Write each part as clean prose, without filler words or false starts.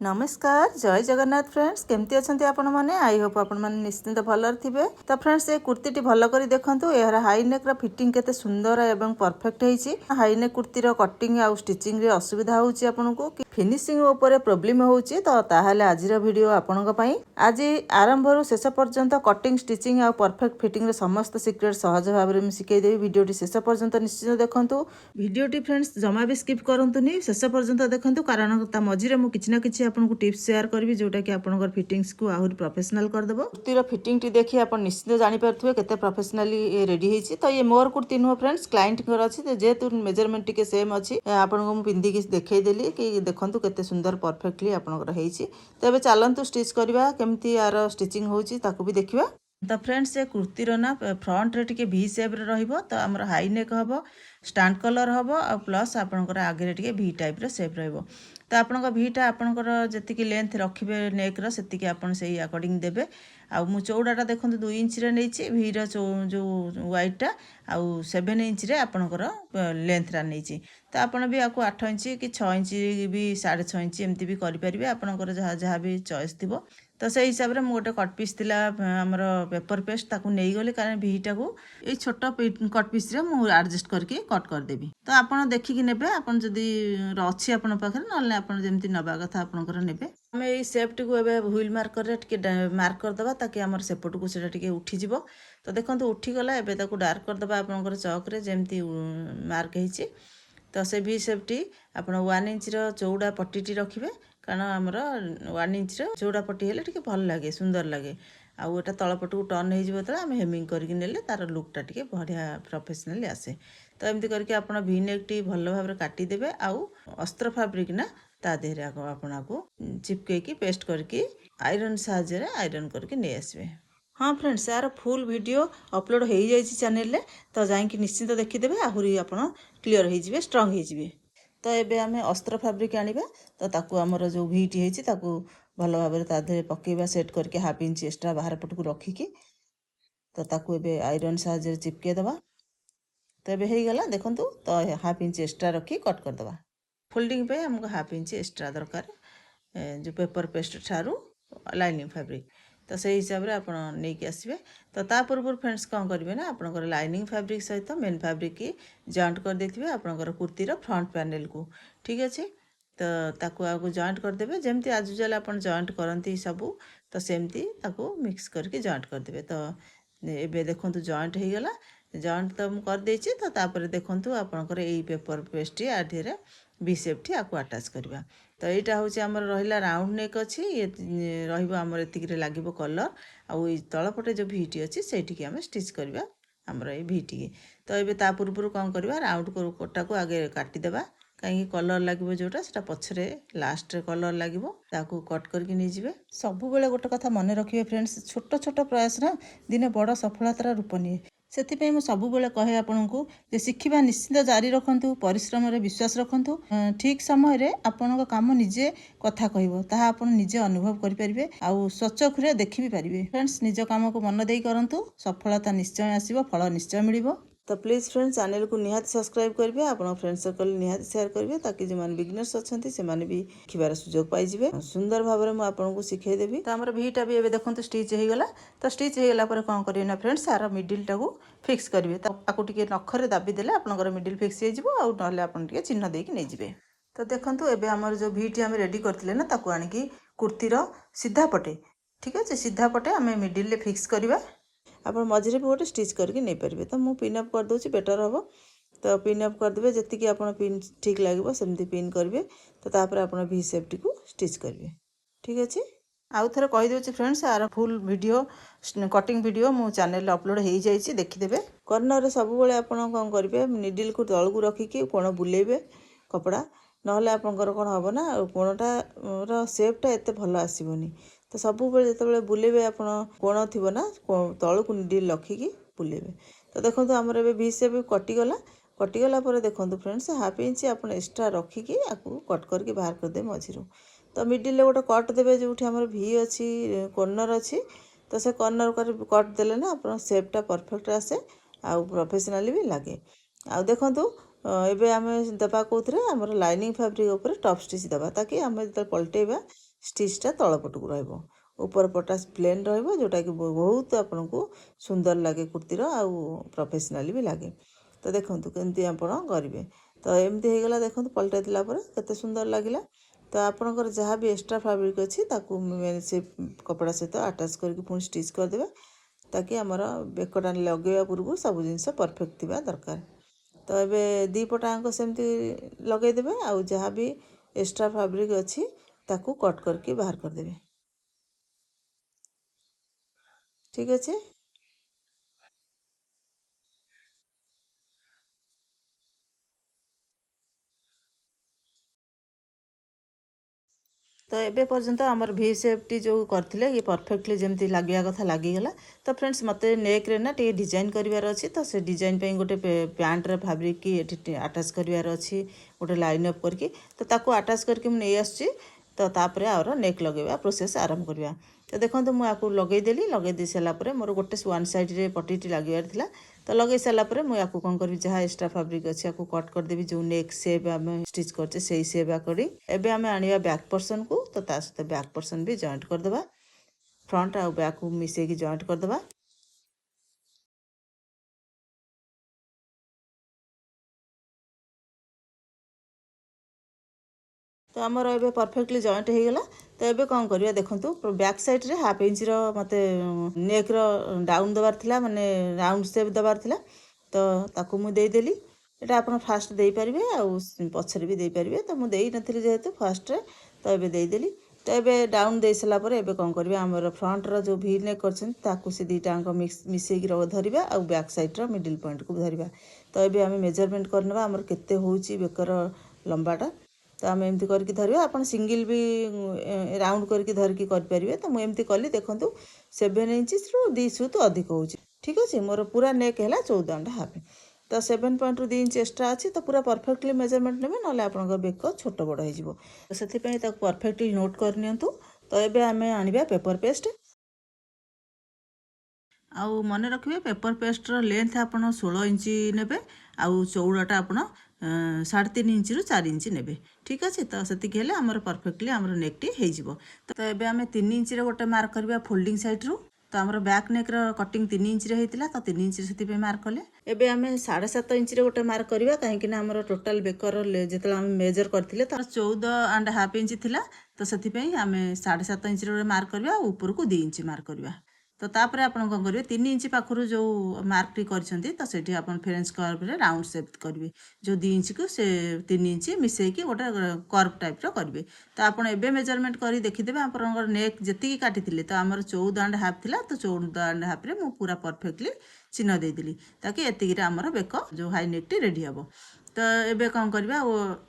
नमस्कार जय जगन्नाथ फ्रेंड्स केमती अच्छा आपण मैंने आई होप आपण मैंने निश्चिंत भलर थे। तो फ्रेंड्स ये कुर्ती टी भल कर देखूँ यार हाई नेक फिटिंग केते सुंदर एवं परफेक्ट होती। हाई नेक कुर्तीर कटिंग आउ स्टिचिंग रे असुविधा होची आपन को कि फिनिशिंग ऊपर प्रॉब्लम होची। तो ताहाले आजिर वीडियो आपण पई आज आरंभ रु शेष पर्यंत कटिंग स्टिचिंग आउ परफेक्ट फिटिंग रे समस्त सिक्रेट सहज भाव में शिखई देवी। वीडियोटी शेष पर्यंत निश्चित देखंतु। वीडियोटी फ्रेंड्स जमा भी स्किप करंतुनी शेष पर्यंत देखंतु कारण ता मझिरे मु किछि ना किछि आपको टिप्स शेयर करी जोटा कि आपनकर फिटिंग्स को आहुरी प्रोफेशनल करदेव। कुर्तीर फिटिंग टी देखि आप निश्चित जानीपारे केते प्रोफेशनली रेडी होती। तो ये मोर कुर्ती नुह फ्रेंड्स क्लाइंट अच्छी जेहेतु मेजरमेंट टी सेम अच्छी आपको मुझे पिंधिकी देखईदेली कि देखूँ केते सुंदर परफेक्टली आपनकर होती। तो ये चलतु स्टिच करवा केमती यार स्टिचिंग होची ताकू भी देखिबा। तो फ्रेंड्स ये कुर्तीर ना फ्रंट रे टिके वी शेप रे रहिबो। तो हमर हाई नेक हबो स्टैंड कलर हबो आ प्लस आपनकर आगे टिके वी टाइप रो शेप रहइबो। तो आपनका भीटा आपनकर जतिकी लेंथ रखिबे नेक रो सेतिकी आपन सेही अकॉर्डिंग देबे। आ मु चौड़ाटा देखंतु 2 इंच रे नेछि वी रो जो वाइडटा आउ 7 इंच रे आपनकर लेंथ रा नेछि। तो आपन भी आको 8 इंच कि 6 इंच भी 6.5 इंच एमती भी करि परिबे आपनकर जहा भी चॉइस थिबो। तो से हिसाब रे मु गोटे कट पीस थिला हमर पेपर पेस्ट ताकू नै गले कारण भीटा को ए छोट कट पीस रे मु एडजस्ट करके कट कर देबी। तो आपन देखिकी नेबे आपन जदी अछि आपन पाखरे नले आपन जेमती नबा कथा आपनकर नेबे। हम ए शेप को एबे व्हील मार्कर रे टिके मार्क कर दबा ताकि हमर सेपट को सेटा टिके उठी जिवो। तो देखंतु उठी गला एबे ताकू डार्क कर दबा आपनकर चौक रे जेमती मार्क हेछि। तो से भी शेप टी आपन 1 इंच रो चौड़ा पट्टी टी रखिबे कारण हमर 1 इंच रो चौड़ा पट्टी हेले टिके भल लागे सुंदर लागे। आउ एटा तळपट को टर्न हे जिवो त हम हेमिंग करके नेले तार लुक टा टिके बढ़िया प्रोफेशनली आसे। तो एमती करके आपन वी नेक टी भल भाबरे काटी देबे आउ अस्त्र फैब्रिक ना ता देहरे आपन को चिपके की पेस्ट करके आयरन साहाय्य रे आयरन करके नै आसबे। हाँ फ्रेंड्स यार फुल वीडियो अपलोड हो जाइए चैनल रे। तो जाइए निश्चिंत देखीदेवे आहुरी आपन क्लीयर हो जिवे स्ट्रांग हो जिवे। तो एबे आमे अस्त्र फैब्रिक आनिबा। तो ताकू हमर जो भीटी हेछि ताकू भल भाबरे ता देहरे पकेबा सेट करके हाफ इंच एक्स्ट्रा बाहर पट को रखिकी तो ताकू एबे आयरन साहाय्य चिपके दबा। तो एबे हे गला देखंतु। तो हाफ इंच एक्स्ट्रा रखी कट कर दबा। फोल्डिंग पे हमको हाफ इंच एक्स्ट्रा दरकार जो पेपर पेस्ट ठारू लाइनिंग फैब्रिक। तो से हिसाब रे आपण नेकी आसबे। तो ता पूर्व फ्रेंड्स कौन करेंगे ना आपनकर लाइनिंग फैब्रिक सहित मेन फैब्रिक की जॉइंट कर देथिबे आपनकर कुर्तीर फ्रंट पैनल को ठीक अछि। तो ताकू आगु जॉइंट कर देबे जेमती आज यूजुअल आपण जॉइंट करंती सबू। तो सेमती ताकू मिक्स करके जॉइंट कर देबे। तो एबे देखंतु जॉइंट हे गला जॉइंट तो हम कर देछि। तो तापर देखंतु आपनकर एई पेपर पेस्ट आधेरे बी शेप टी आकु अटैच करबा। तो यहाँ हूँ आमर रहा राउंड नेक अच्छी ये रमर एतिक लगे कलर आउ तलपटे जो भीटी अच्छी से आम स्टिच करवा आमर ये भीटी। तो ये पूर्व कौन करवा राउंड कोटा को आगे काटिदेबा कहीं कलर लगे जोटा से पछरे लास्ट रे कलर लगे ताकू कट करके नहीं सब गोटे कथा मन रखिए फ्रेंड्स छोट छोट प्रयास ना दिने बड़ सफलतार रूप निए। से मुझे सब कहे आपको जे शिखा निश्चिंत जारी रखु परिश्रम विश्वास रखु ठीक समय आपण काम निजे कथा कह आप निजे अनुभव करेंगे आउ स्वचक्षुरे देखी भी पारे। फ्रेंड्स निज काम को मन दे करूँ सफलता निश्चय आसो फल निश्चय मिल। तो प्लीज फ्रेंड्स चैनल को निहाती सब्सक्राइब करेंगे आप फ्रेंड्स सर्कल निहाती शेयर करेंगे ताकि जो मैंने बिगिनर्स अच्छा से भी देखिबार सुजोग पाइबे सुंदर भाव में आपको शिखाई देवी। तो आम भीटा भी एबे देखो स्टिच हो गला। तो स्टिच हो गला पर कौन करेंगे ना फ्रेंड्स यार मिडिल टाक फिक्स करेंगे। तो टिके नखरे दाबी देले आपनकर मिडिल फिक्स हो ना आप चिन्ह देकी नहीं जाए। तो देखो एबे आमर जो भीटी आम रेडी करते ना ताकू आनिकी कुर्तीर सीधा पटे ठीक अच्छे सीधा पटे आम मिडिल फिक्स करवा आप मझे भी गोटे स्टिच करके नहीं पारे। तो मुझे पिन अप कर दूसरी बेटर हम। तो पिन अप करदे जी आप पिन ठीक लगे सेमती पिन करेंगे। तो तापर आप वी शेप को स्टिच करेंगे ठीक अच्छे। आउ थे कहीदे फ्रेंड्स यार फुल वीडियो कटिंग वीडियो मो चैनल अपलोड हो जाइए देखीदे। कर्नर सब आप कौन करेंगे निडिल को तल को रखिकी कोण बुलेबे कपड़ा ना आपंकर कौन हम ना कोणटार सेपटा एत भल आसबनी। तो सब जो बुलेबे आप कोण थी ना तल को निडिल रखिकी बुलेबे। तो देखो आमर ए वी शेप कटिगला देखो फ्रेंड्स हाफ इंच आप एक्स्ट्रा रखिकी आपको कट करके बाहर करदे मझीरू। तो मिडिल गोटे कट देवे जो आम वी अच्छी कॉर्नर अच्छी। तो से कॉर्नर कट देले ना आप शेपटा परफेक्ट आसे आउ प्रोफेशनली भी लगे। आउ देखो एबे आम देवा कौन आमर लाइनिंग फैब्रिक उपर टॉप स्टिच देवा ताकि आम जो पलटेबा ଷ୍ଟିଚ୍ଟା ତଳ ପଟକୁ ରହିବ, ଉପର ପଟା ପ୍ଲେନ୍ ରହିବ, ଯେଉଁଟାକି ବହୁତ ଆପଣଙ୍କୁ ସୁନ୍ଦର ଲାଗେ କୁର୍ତ୍ତୀର ଆଉ ପ୍ରଫେସନାଲି ବି ଲାଗେ। ତ ଦେଖନ୍ତୁ କେମିତି ଆପଣ କରିବେ। ତ ଏମିତି ହେଇଗଲା, ଦେଖନ୍ତୁ ପଲଟାଇ ଦେଲା ପରେ କେତେ ସୁନ୍ଦର ଲାଗିଲା। ତ ଆପଣଙ୍କର ଯାହା ବି ଏକ୍ସଟ୍ରା ଫାବ୍ରିକ୍ ଅଛି ତାକୁ ସେ କପଡ଼ା ସହିତ ଆଟାଚ୍ କରିକି ପୁଣି ଷ୍ଟିଚ୍ କରିଦେବେ, ତାକି ଆମର ବେକଟା ଲଗାଇବା ପୂର୍ବରୁ ସବୁ ଜିନିଷ ପରଫେକ୍ଟ ଥିବା ଦରକାର। ତ ଏବେ ଦୁଇ ପଟାଙ୍କ ସେମିତି ଲଗାଇଦେବେ, ଆଉ ଯାହା ବି ଏକ୍ସଟ୍ରା ଫାବ୍ରିକ୍ ଅଛି ତାକୁ କଟ୍ କରିକି ବାହାର କରିଦେବେ। ଠିକ୍ ଅଛି। ତ ଏବେ ପର୍ଯ୍ୟନ୍ତ ଆମର ଭି ସେପ୍ଟି ଯେଉଁ କରିଥିଲେ ଇଏ ପରଫେକ୍ଟଲି ଯେମିତି ଲାଗିବା କଥା ଲାଗିଗଲା। ତ ଫ୍ରେଣ୍ଡସ୍, ମୋତେ ନେକ୍ରେ ନା ଟିକେ ଡିଜାଇନ୍ କରିବାର ଅଛି। ତ ସେ ଡିଜାଇନ୍ ପାଇଁ ଗୋଟେ ପ୍ୟାଣ୍ଟର ଫାବ୍ରିକ୍ ଏଠି ଆଟାଚ୍ କରିବାର ଅଛି, ଗୋଟେ ଲାଇନ୍ ଅପ୍ କରିକି। ତ ତାକୁ ଆଟାଚ୍ କରିକି ମୁଁ ନେଇ ଆସୁଛି। ତ ତାପରେ ଆର ନେକ୍ ଲଗାଇବା ପ୍ରୋସେସ୍ ଆରମ୍ଭ କରିବା। ତ ଦେଖନ୍ତୁ ମୁଁ ଆକୁ ଲଗାଇଦେଲି। ଲଗାଇ ଦେଇ ସାରିଲା ପରେ ମୋର ଗୋଟେ ୱାନ୍ ସାଇଡ଼୍ରେ ପଟିଟି ଲାଗିବାର ଥିଲା। ତ ଲଗାଇ ସାରିଲା ପରେ ମୁଁ ୟାକୁ କ'ଣ କରିବି, ଯାହା ଏକ୍ସଟ୍ରା ଫାବ୍ରିକ୍ ଅଛି ୟାକୁ କଟ୍ କରିଦେବି, ଯେଉଁ ନେକ୍ ସେପ୍ ଆମେ ଷ୍ଟିଚ୍ କରୁଛେ ସେଇ ସେପ୍ ଆକର୍ଡ଼ିଂ। ଏବେ ଆମେ ଆଣିବା ବ୍ୟାକ୍ ପର୍ସନ୍କୁ। ତ ତା ସହିତ ବ୍ୟାକ୍ ପର୍ସନ୍ ବି ଜଏଣ୍ଟ କରିଦେବା, ଫ୍ରଣ୍ଟ ଆଉ ବ୍ୟାକ୍କୁ ମିଶାଇକି ଜଏଣ୍ଟ କରିଦେବା। ତ ଆମର ଏବେ ପରଫେକ୍ଟଲି ଜଏଣ୍ଟ ହେଇଗଲା। ତ ଏବେ କ'ଣ କରିବା, ଦେଖନ୍ତୁ ବ୍ୟାକ୍ ସାଇଡ଼୍ରେ ହାଫ୍ ଇଞ୍ଚର ମୋତେ ନେକ୍ର ଡାଉନ୍ ଦେବାର ଥିଲା, ମାନେ ରାଉଣ୍ଡ ସେପ୍ ଦେବାର ଥିଲା। ତ ତାକୁ ମୁଁ ଦେଇଦେଲି। ଏଇଟା ଆପଣ ଫାଷ୍ଟ ଦେଇପାରିବେ ଆଉ ପଛରେ ବି ଦେଇପାରିବେ। ତ ମୁଁ ଦେଇନଥିଲି ଯେହେତୁ ଫାଷ୍ଟରେ, ତ ଏବେ ଦେଇଦେଲି। ତ ଏବେ ଡାଉନ୍ ଦେଇ ସାରିଲା ପରେ ଏବେ କ'ଣ କରିବା, ଆମର ଫ୍ରଣ୍ଟର ଯେଉଁ ଭି ନେକ୍ କରିଛନ୍ତି ତାକୁ ସେ ଦୁଇଟାଙ୍କ ମିଶାଇକି ଧରିବା, ଆଉ ବ୍ୟାକ୍ ସାଇଡ଼୍ର ମିଡ଼ିଲ୍ ପଏଣ୍ଟକୁ ଧରିବା। ତ ଏବେ ଆମେ ମେଜରମେଣ୍ଟ କରିନେବା ଆମର କେତେ ହେଉଛି ବେକର ଲମ୍ବାଟା। ତ ଆମେ ଏମିତି କରିକି ଧରିବା। ଆପଣ ସିଙ୍ଗିଲ୍ ବି ରାଉଣ୍ଡ କରିକି ଧରିକି କରିପାରିବେ। ତ ମୁଁ ଏମିତି କଲି, ଦେଖନ୍ତୁ 7 ଇଞ୍ଚରୁ 2 ସୁତ ଅଧିକ ହେଉଛି। ଠିକ୍ ଅଛି, ମୋର ପୁରା ନେକ୍ ହେଲା 14.5। ତ 7.2 ଇଞ୍ଚ ଏକ୍ସଟ୍ରା ଅଛି। ତ ପୁରା ପରଫେକ୍ଟଲି ମେଜରମେଣ୍ଟ ନେବେ, ନହେଲେ ଆପଣଙ୍କ ବେକ ଛୋଟ ବଡ଼ ହେଇଯିବ। ତ ସେଥିପାଇଁ ତାକୁ ପରଫେକ୍ଟଲି ନୋଟ୍ କରିନିଅନ୍ତୁ। ତ ଏବେ ଆମେ ଆଣିବା ପେପର ପେଷ୍ଟ। ଆଉ ମନେ ରଖିବେ, ପେପର ପେଷ୍ଟର ଲେନ୍ଥ ଆପଣ 16 ଇଞ୍ଚ ନେବେ, ଆଉ ଚଉଡ଼ାଟା ଆପଣ 3.5 ଇଞ୍ଚରୁ 4 ଇଞ୍ଚ ନେବେ। ଠିକ୍ ଅଛି, ତ ସେତିକି ହେଲେ ଆମର ପରଫେକ୍ଟଲି ଆମର ନେକ୍ଟି ହେଇଯିବ। ତ ଏବେ ଆମେ 3 ଇଞ୍ଚରେ ଗୋଟେ ମାର୍କ କରିବା ଫୋଲ୍ଡିଂ ସାଇଡ଼୍ରୁ। ତ ଆମର ବ୍ୟାକ୍ ନେକ୍ର କଟିଂ 3 ଇଞ୍ଚରେ ହେଇଥିଲା, ତ 3 ଇଞ୍ଚରେ ସେଥିପାଇଁ ମାର୍କ କଲେ। ଏବେ ଆମେ 7.5 ଇଞ୍ଚରେ ଗୋଟେ ମାର୍କ କରିବା, କାହିଁକିନା ଆମର ଟୋଟାଲ୍ ବେକର ଯେତେବେଳେ ଆମେ ମେଜର କରିଥିଲେ ତ 14.5 ଇଞ୍ଚ ଥିଲା। ତ ସେଥିପାଇଁ ଆମେ 7.5 ଇଞ୍ଚରେ ଗୋଟେ ମାର୍କ କରିବା, ଆଉ ଉପରକୁ 2 ଇଞ୍ଚ ମାର୍କ କରିବା। ତ ତାପରେ ଆପଣ କ'ଣ କରିବେ, 3 ଇଞ୍ଚ ପାଖରୁ ଯେଉଁ ମାର୍କଟି କରିଛନ୍ତି ତ ସେଠି ଆପଣ ଫ୍ରେଞ୍ଚ କର୍ଭରେ ରାଉଣ୍ଡ ସେପ୍ କରିବେ। ଯେଉଁ 2 ଇଞ୍ଚକୁ ସେ 3 ଇଞ୍ଚ ମିଶାଇକି ଗୋଟେ କର୍ଭ ଟାଇପ୍ର କରିବେ। ତ ଆପଣ ଏବେ ମେଜରମେଣ୍ଟ କରି ଦେଖିଦେବେ ଆପଣଙ୍କର ନେକ୍ ଯେତିକି କାଟିଥିଲେ। ତ ଆମର 14.5 ଥିଲା, ତ 14.5ରେ ମୁଁ ପୁରା ପରଫେକ୍ଟଲି ଚିହ୍ନ ଦେଇଦେଲି, ତାକି ଏତିକିରେ ଆମର ବେକ ଯେଉଁ ହାଇ ନେକ୍ଟି ରେଡ଼ି ହେବ। ତ ଏବେ କ'ଣ କରିବା,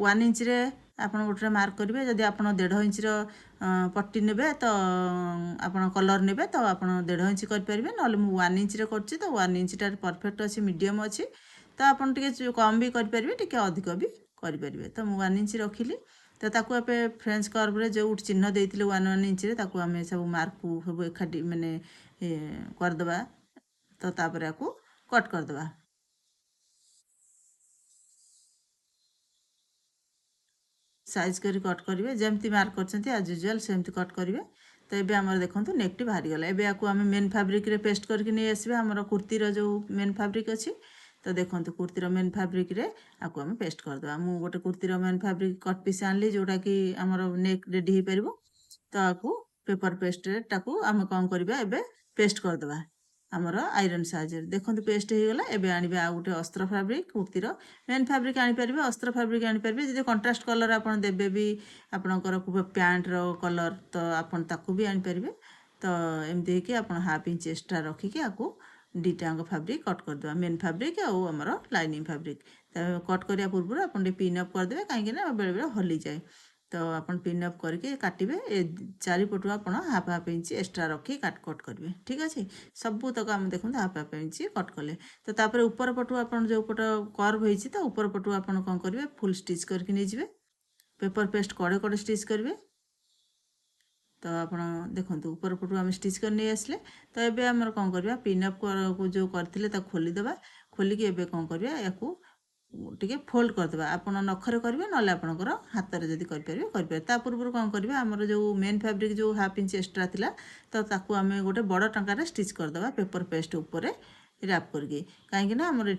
1 ଇଞ୍ଚରେ ଆପଣ ଗୋଟେ ମାର୍କ କରିବେ। ଯଦି ଆପଣ 1.5 ଇଞ୍ଚର ପଟି ନେବେ, ତ ଆପଣ କଲର୍ ନେବେ, ତ ଆପଣ 1.5 ଇଞ୍ଚ କରିପାରିବେ, ନହେଲେ ମୁଁ 1 ଇଞ୍ଚରେ କରୁଛି। ତ 1 ଇଞ୍ଚଟା ପରଫେକ୍ଟ ଅଛି, ମିଡ଼ିୟମ୍ ଅଛି। ତ ଆପଣ ଟିକେ କମ୍ ବି କରିପାରିବେ, ଟିକେ ଅଧିକ ବି କରିପାରିବେ। ତ ମୁଁ 1 ଇଞ୍ଚ ରଖିଲି। ତ ତାକୁ ଏବେ ଫ୍ରେଞ୍ଚ କର୍ଭରେ ଯେଉଁ ଚିହ୍ନ ଦେଇଥିଲେ 1 ଇଞ୍ଚରେ, ତାକୁ ଆମେ ସବୁ ମାର୍କକୁ ସବୁ ଏକାଠି ମାନେ କରିଦେବା। ତ ତାପରେ ଆକୁ କଟ୍ କରିଦେବା। ସାଇଜ୍ କରି କଟ୍ କରିବେ, ଯେମିତି ମାର୍କ କରିଛନ୍ତି ଆଜ୍ ୟୁଜୁଆଲ୍ ସେମିତି କଟ୍ କରିବେ। ତ ଏବେ ଆମର ଦେଖନ୍ତୁ ନେକ୍ଟି ବାହାରିଗଲା। ଏବେ ଆକୁ ଆମେ ମେନ୍ ଫାବ୍ରିକ୍ରେ ପେଷ୍ଟ କରିକି ନେଇ ଆସିବା, ଆମର କୁର୍ତ୍ତୀର ଯେଉଁ ମେନ୍ ଫାବ୍ରିକ୍ ଅଛି। ତ ଦେଖନ୍ତୁ କୁର୍ତ୍ତୀର ମେନ୍ ଫାବ୍ରିକ୍ରେ ଆକୁ ଆମେ ପେଷ୍ଟ କରିଦେବା। ମୁଁ ଗୋଟେ କୁର୍ତ୍ତୀର ମେନ୍ ଫାବ୍ରିକ୍ କଟ୍ ପିସ୍ ଆଣିଲି, ଯେଉଁଟାକି ଆମର ନେକ୍ ରେଡ଼ି ହେଇପାରିବ। ତ ଆକୁ ପେପର ପେଷ୍ଟରେ ତାକୁ ଆମେ କ'ଣ କରିବା, ଏବେ ପେଷ୍ଟ କରିଦେବା ଆମର ଆଇରନ୍ ସାହାଯ୍ୟରେ। ଦେଖନ୍ତୁ ପେଷ୍ଟ ହେଇଗଲା। ଏବେ ଆଣିବା ଆଉ ଗୋଟେ ଅସ୍ତ୍ର ଫାବ୍ରିକ୍, କୁର୍ତ୍ତୀର ମେନ୍ ଫାବ୍ରିକ୍ ଆଣିପାରିବେ, ଅସ୍ତ୍ର ଫାବ୍ରିକ୍ ଆଣିପାରିବେ। ଯଦି କଣ୍ଟ୍ରାଷ୍ଟ କଲର୍ ଆପଣ ଦେବେ ବି ଆପଣଙ୍କର ପ୍ୟାଣ୍ଟର କଲର୍, ତ ଆପଣ ତାକୁ ବି ଆଣିପାରିବେ। ତ ଏମିତି ହେଇକି ଆପଣ ହାଫ୍ ଇଞ୍ଚ ଏକ୍ସଟ୍ରା ରଖିକି ଆକୁ ଦୁଇଟାଙ୍କ ଫାବ୍ରିକ୍ କଟ୍ କରିଦେବା, ମେନ୍ ଫାବ୍ରିକ୍ ଆଉ ଆମର ଲାଇନିଂ ଫାବ୍ରିକ୍। ତ କଟ୍ କରିବା ପୂର୍ବରୁ ଆପଣ ଟିକେ ପିନ୍ ଅପ୍ କରିଦେବେ, କାହିଁକିନା ବେଳେବେଳେ ହଲିଯାଏ। ତ ଆପଣ ପିନ୍ ଅପ୍ କରିକି କାଟିବେ। ଏ ଚାରିପଟୁ ଆପଣ ହାଫ୍ ହାଫ୍ ଇଞ୍ଚ ଏକ୍ସଟ୍ରା ରଖି କଟ୍ କରିବେ। ଠିକ୍ ଅଛି, ସବୁତକ ଆମେ ଦେଖନ୍ତୁ ହାଫ୍ ହାଫ୍ ଇଞ୍ଚ କଟ୍ କଲେ। ତ ତାପରେ ଉପର ପଟୁ ଆପଣ ଯେଉଁ ପଟ କର୍ଭ ହେଇଛି, ତ ଉପର ପଟୁ ଆପଣ କ'ଣ କରିବେ, ଫୁଲ୍ ଷ୍ଟିଚ୍ କରିକି ନେଇଯିବେ। ପେପର ପେଷ୍ଟ କଡ଼େ କଡ଼େ ଷ୍ଟିଚ୍ କରିବେ। ତ ଆପଣ ଦେଖନ୍ତୁ ଉପର ପଟୁ ଆମେ ଷ୍ଟିଚ୍ କରି ନେଇ ଆସିଲେ। ତ ଏବେ ଆମର କ'ଣ କରିବା, ପିନ୍ ଅପ୍ ଯେଉଁ କରିଥିଲେ ତାକୁ ଖୋଲିଦେବା। ଖୋଲିକି ଏବେ କ'ଣ କରିବା, ୟାକୁ टिके फोल्ड करदेबा आपण नखरे करेंगे ना आपणकर हाथ में जब करेंगे ता पूर्व कौन करेंगे आमर जो मेन फैब्रिक जो हाफ इंच एक्सट्रा थिला तो ताकू आम गोटे बड़ टंकार स्टिच करदेबा पेपर पेस्ट उपर रैप करके कहीं आमर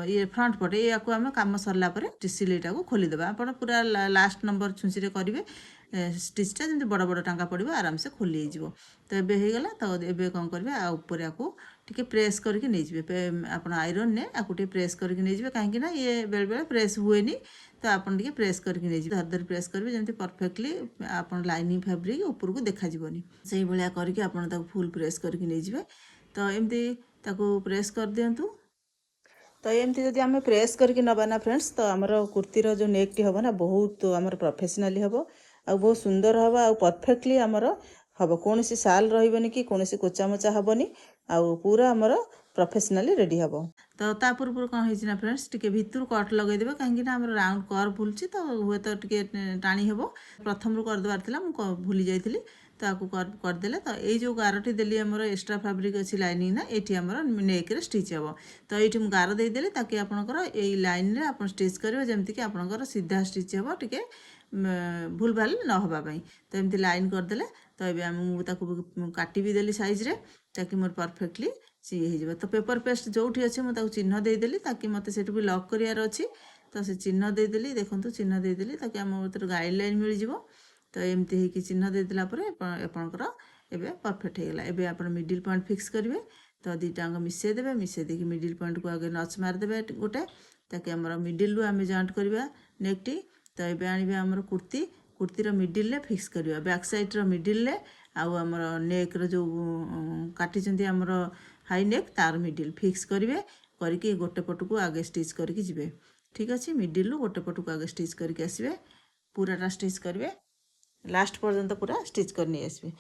ये फ्रंट पटे या आम कम सरला सिलेटा को खोलीदेवा आप पूरा लास्ट नंबर छुंची करेंगे स्टिचटा जमी बड़ बड़ टाँगा पड़ो आराम से खोली हो तो ये होगला तो ये कौन करेंगे आपर आपको टिके प्रेस करके नहीं आप आयरन ने आपको टे प्रेस करके नहीं कहीं ये बेले बेले प्रेस हुए तो आप प्रेस करके नहीं धर धर प्रेस करेंगे जमी परफेक्टली आप लाइनिंग फैब्रिक ऊपर को देखा से भाया करके आप फुल प्रेस करके नहीं तो एमती प्रेस कर दिंतु तो एमती जदि आम प्रेस करके नबा ना फ्रेंड्स तो आमर कुर्तीर जो नेक टी हम ना बहुत आमर प्रोफेशनली हम आ बहुत सुंदर हम आ परफेक्टली आमर हम कौन सी साल रही कि कौन सी कोचा मोचा हेनी आउ पूरा आमर प्रोफेशनली रेडी हम तो ता पूर्व कौन है फ्रेंड्स टिके भितर कट लगेदेवे कहीं राउंड कर्व भूलुची तो हुए तो टिके टाणी हे प्रथम रू करदेवार था मुझे भूली जाइली तो आपको करदे तो ये जो गारटी देली आमर एक्सट्रा फैब्रिक अच्छी लाइनिंग ना ये आमर नेक रे स्टिच हे तो ये मुझे गार देदेली ताकि आपंकर ये लाइन रे आप स्टिच करेंगे जमीक आपंकर सीधा स्टिच हे टिके भूल भाल न होगापाई तो एमती लाइन करदे तो ये मुझे काटी भी देली साइज रे ताकि मोर परफेक्टली सी हो तो पेपर पेस्ट जो अच्छे मुझे चिन्ह देदेली ताकि मत से भी लॉक करार अच्छी तो से चिन्ह देदेली देखो चिन्ह देदेली ताकि आम गाइडलाइन मिल जाव तो एमती हो चिन्ह देदेला आपंकर एवं परफेक्ट होगा एवं आप मिडिल पॉइंट फिक्स करेंगे तो दुईटा मिसेदेवे मिसेदी मिडिल पॉइंट को आगे नच मारदेवे गोटे ताकि आम मिडिल रू आम जॉइंट करवा नेक टी तो ये आणवे आमर कुर्तीर मिडिल रे फिक्स करवा बैक साइड मिडिल रे आमर नेक जो काटी आमर हाई नेक तार मिडिल फिक्स करेंगे करके गोटे पट को आगे स्टिच करके जिवे ठीक अच्छे मिडिल रू गोटे पट को आगे स्टिच करके आसवे पूराटा स्टिच करेंगे लास्ट पर्यंत पूरा स्टिच कर नहीं आसवे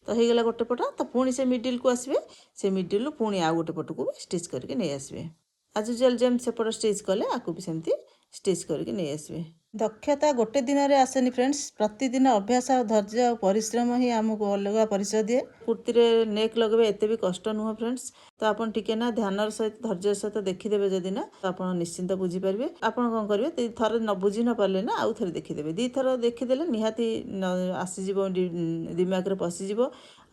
तो हो गला गोटे पट तो पुणी से मिडिल को आसवे से मिडिल पुणी आ गोटे पट को स्टिच करके नहीं आसवे आज यूजुअल जम सेपट स्टिच कले आपको भी सेमती स्टिच करके नहीं आसवे दक्षता गोटे दिन में आसेनि फ्रेंड्स प्रतिदिन अभ्यास और धैर्य और परिश्रम ही आमको अलग परिचय दिए कुर्ती नेक लगेबे एते भी कष्ट नुह फ्रेंड्स तो आपन टिके ना ध्यान सहित धैर्य सहित देखीदेवे जदि ना तो आप निश्चिंत बुझीपारे आपन कौन करेंगे थर न बुझी न पारे ना आउ थे देखीदेवे दी थर देखीदेले निहाती आसीज दिमाग रे पशिज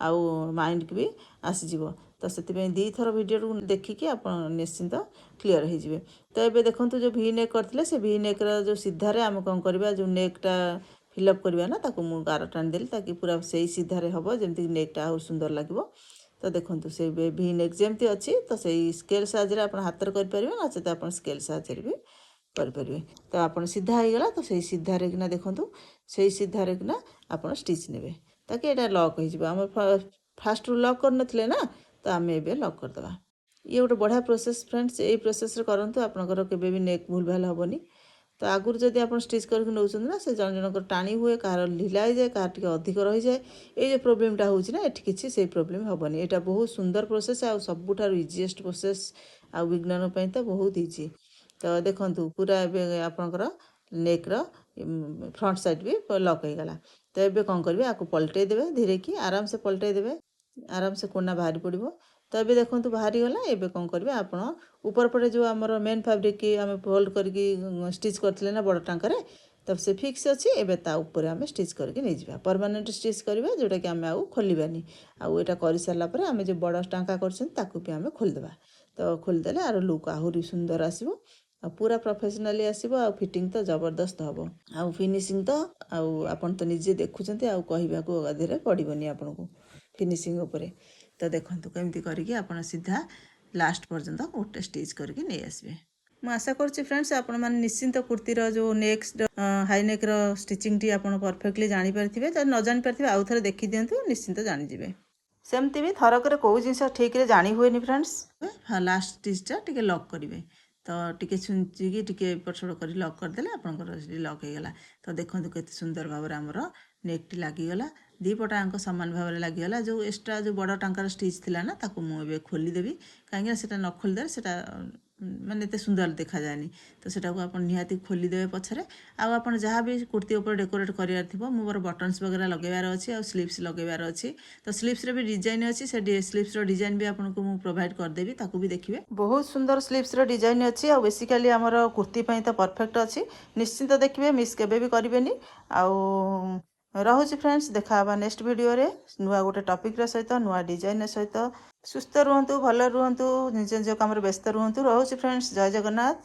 आउ माइंड की भी आसीज तो से दी थर वीडियो देखिकी आप निश्चिंत क्लीयर हो तो ये देखो जो भी नेक करते से भी नेक जो सीधार आम कौन करवा जो नेकटा फिलअप करवा ना ताकू मु गार टाणीदेली ताकि पूरा से सीधार हम जमी नेकटा आउ सुंदर लगे तो देखो से भी नेक जमती अच्छी तो से स्केल साहाଯ୍य आप हाथ करेंगे ना से आप स्केल साहाଯ୍य भी करेंगे तो आप सीधा होगला तो से सीधार किना देखो से सीधार किना आप स्टिच ने ताकि यहाँ लक हो फास्ट रू लक कर ना तो आम ए लक करदे ये गोटे बढ़िया प्रोसेस फ्रेंड्स यही प्रोसेस करूँ आपंकर के नेक भूल भाल हेनी तो आगुरी जब आप स्टिच करके नौ ना से जन जनकर टाणी हुए कह ढिला हो जाए कह अधिक रही जाए ये प्रोब्लेमटा होना ये किसी से प्रोब्लेम हेनी यहाँ बहुत सुंदर प्रोसेस आ सबुठ इजीएस्ट प्रोसेस आ बिगनर तो बहुत इजी तो देखो पूरा आपंकर नेक्र फ्रंट साइड भी लक होगला तो ये कौन करेंगे आपको पलटई देवे धीरे कि आराम से पलटई देवे आराम से कोना बाहरी पड़ो तो ये देखो बाहरी गला एबे कौन करेंगे आप ऊपर पटे जो आमर मेन फैब्रिक की आम फोल्ड करके स्टिच करते ना बड़ टाँकर तब से फिक्स अच्छी एबे ता ऊपर आम स्टिच करके नहीं जावा परमानेंट स्टिच करवा जोटा कि आम आउ खोलवानी आउ यहाँ कर सारापर आम जो बड़ टाँका कर आम खोलीदेवा तो खोलीदे आर लुक आहरी सुंदर आसो आ पूरा प्रोफेशनली आसो आ फिटिंग तो जबरदस्त हम आउ फिनिशिंग तो आपन तो निजे देखुं आउ कहवाक अधीरे पड़ोनी आपन को फिनिशिंग उपरे तो देखो कमी करके आप सीधा लास्ट पर्यंत गोटे स्टिच करके नहीं आसवे मैं आशा करुँच फ्रेंड्स आपण मैंने निश्चिंत कुर्तीर जो next high neck stitching T आप परफेक्टली जानीपारे न जानीपारे आउ थे देखी दिंतु निश्चिंत जानीजे सेमती भी थरक कौ जिन ठीक जानी हुए फ्रेंड्स लास्ट स्टिचटा टिके लक करेंगे तो टिके छुंचिकी टिके एपट सेपट कर लक करदे आपंकर लक होगला तो देखो के सुंदर भाव में आमर नेकटी लगिगला दीपटाक सामान भाव में लगिगला जो एक्सट्रा जो बड़ टाँकार स्टिच थिला ना ताकू मुझे खोलीदेवी कहीं से न खोलीदे से ମାନେ ଏତେ ସୁନ୍ଦର ଦେଖାଯାଏନି। ତ ସେଟାକୁ ଆପଣ ନିହାତି ଖୋଲିଦେବେ ପଛରେ। ଆଉ ଆପଣ ଯାହା ବି କୁର୍ତ୍ତୀ ଉପରେ ଡେକୋରେଟ୍ କରିବାର ଥିବ, ମୁଁ ମୋର ବଟନ୍ସ ବଗେରା ଲଗେଇବାର ଅଛି ଆଉ ସ୍ଲିଭ୍ସ ଲଗେଇବାର ଅଛି। ତ ସ୍ଲିଭ୍ସରେ ବି ଡିଜାଇନ୍ ଅଛି, ସେ ସ୍ଲିଭ୍ସର ଡିଜାଇନ୍ ବି ଆପଣଙ୍କୁ ମୁଁ ପ୍ରୋଭାଇଡ଼ କରିଦେବି, ତାକୁ ବି ଦେଖିବେ। ବହୁତ ସୁନ୍ଦର ସ୍ଲିଭ୍ସର ଡିଜାଇନ୍ ଅଛି ଆଉ ବେସିକାଲି ଆମର କୁର୍ତ୍ତୀ ପାଇଁ ତ ପରଫେକ୍ଟ ଅଛି। ନିଶ୍ଚିନ୍ତ ଦେଖିବେ, ମିସ୍ କେବେ ବି କରିବେନି। ଆଉ ରହୁଛି ଫ୍ରେଣ୍ଡସ୍, ଦେଖା ହେବା ନେକ୍ସଟ ଭିଡ଼ିଓରେ ନୂଆ ଗୋଟେ ଟପିକ୍ର ସହିତ, ନୂଆ ଡିଜାଇନ୍ ସହିତ। ସୁସ୍ଥ ରୁହନ୍ତୁ, ଭଲ ରୁହନ୍ତୁ, ନିଜ ନିଜ କାମରେ ବ୍ୟସ୍ତ ରୁହନ୍ତୁ। ରହୁଛି ଫ୍ରେଣ୍ଡସ୍, ଜୟ ଜଗନ୍ନାଥ।